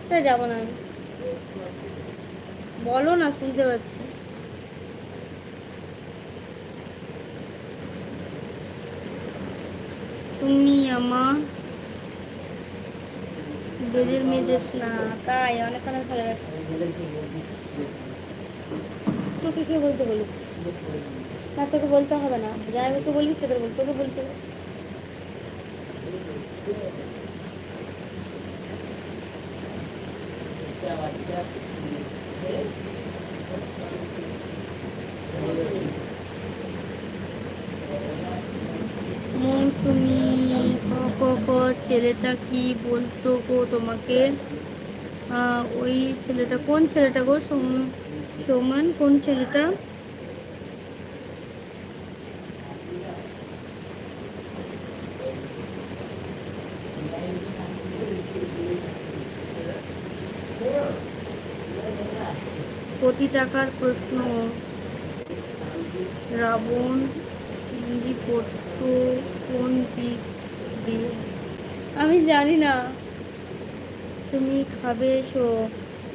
তাই যাবো না আমি। বলো না, শুনতে পাচ্ছি। তুমি আমার বেদের মেজেস না, তাই অনেক অনেক ভালোবাসি। তোকে কে বলতে বলেছি? না, তোকে বলতে হবে না, যাই তোকে বলবি সেটা বল, তোকে বলতে হবে। মৌসুমি ক ক ছেলেটা কি বলতো গো তোমাকে? ওই ছেলেটা কোন ছেলেটা গো? সৌমান কোন ছেলেটা? কোটি টাকার প্রশ্ন। রাবণ ইঞ্জি পড়তো কোন দিক দিয়ে? আমি জানি না। তুমি খাবে এসো।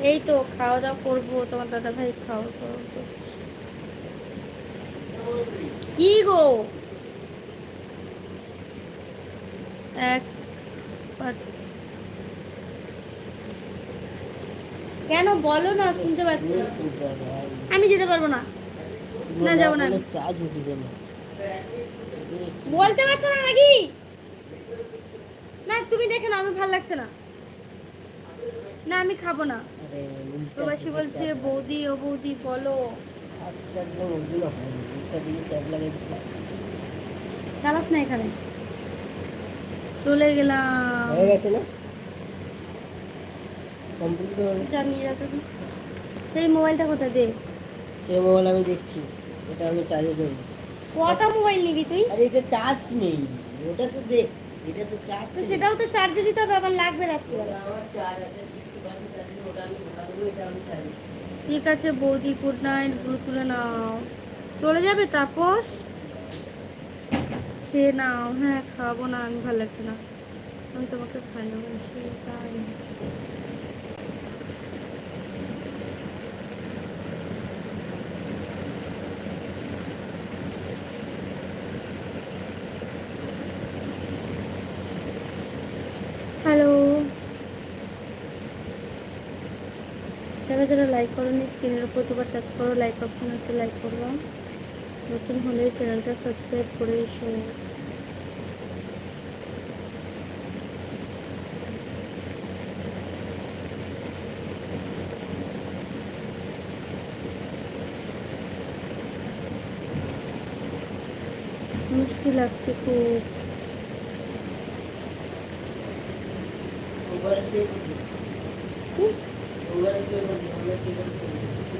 এই তো খাওয়া দাওয়া করবো, তোমার দাদা ভাই খাওয়া দাওয়া করছে। কি গো? এক কেন বলো না, শুনতে পাচ্ছি। আমি যেতে পারবো না। না, যাবো না। বলতে পারছো না নাকি? না তুমি দেখে না, আমি ভালো লাগছে না। না আমি খাবো না। প্রবাসী বলছে বৌদি, ও বৌদি বলো। চালাস না এখানে। চলে গেলাম। হয়ে গেছে না? সেই মোবাইলটা কোথায় দে? সেই মোবাইল আমি দেখছি, এটা আমি চার্জে দেবো। কটা মোবাইল নিবি তুই? আরে এটা চার্জ নেই, ওটা তো দে। এটা তো চার্জ, তো সেটাও তো চার্জে দিতে হবে, আবার লাগবে রাখতে। আমার চার্জ আছে 60% চার্জ, ওটা আমি দেবো, এটা আমি চার্জ। ঠিক আছে বৌদি, গুড নাইট। গুলো তুলে নাও। চলে যাবে তাপস? খেয়ে নাও। হ্যাঁ খাবো না, আমি ভালো লাগছে না। আমি তোমাকে ভালোবাসি তাই। হ্যালো, যারা যারা লাইক করোনি স্ক্রিনের উপর দুবার টাচ করো, লাইক অপশন আছে, লাইক করবো। নতুন হলে চ্যানেলটা সাবস্ক্রাইব করে এসো। মিষ্টি লাগছে খুব।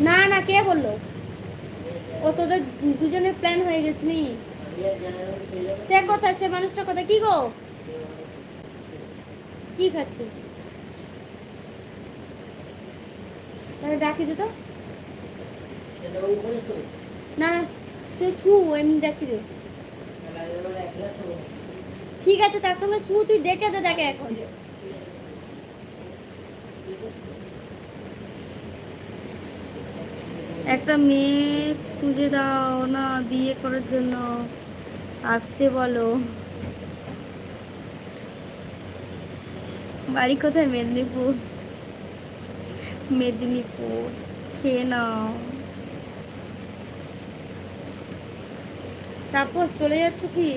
না না, কে বললো? ও তোদের দুজনের প্ল্যান হয়ে গেছে নি? সে কোথায়? সে মানুষটা কোথায়? কি গো, কি খাচ্ছে? তাহলে ডাকি দে তো। না না, সে শু, এমনি ডাকি দে। ঠিক আছে, তার সঙ্গে শু, তুই দেখে দে, দেখে এখন। একটা মেয়ে খুঁজে দাও না বিয়ে করার জন্য, আসতে বলো। বাড়ি কোথায়? মেদিনীপুর। মেদিনীপুর। খেয়ে নাও। তারপর চলে যাচ্ছ কি?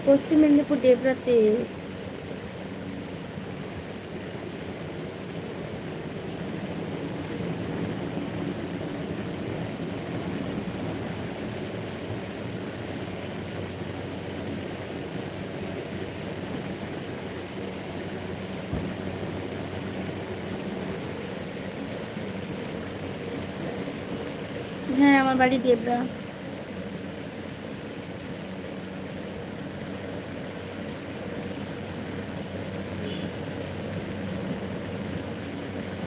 পশ্চিম মেদিনীপুর, ডেবরাতে। হ্যাঁ আমার বাড়ি ডেবরা।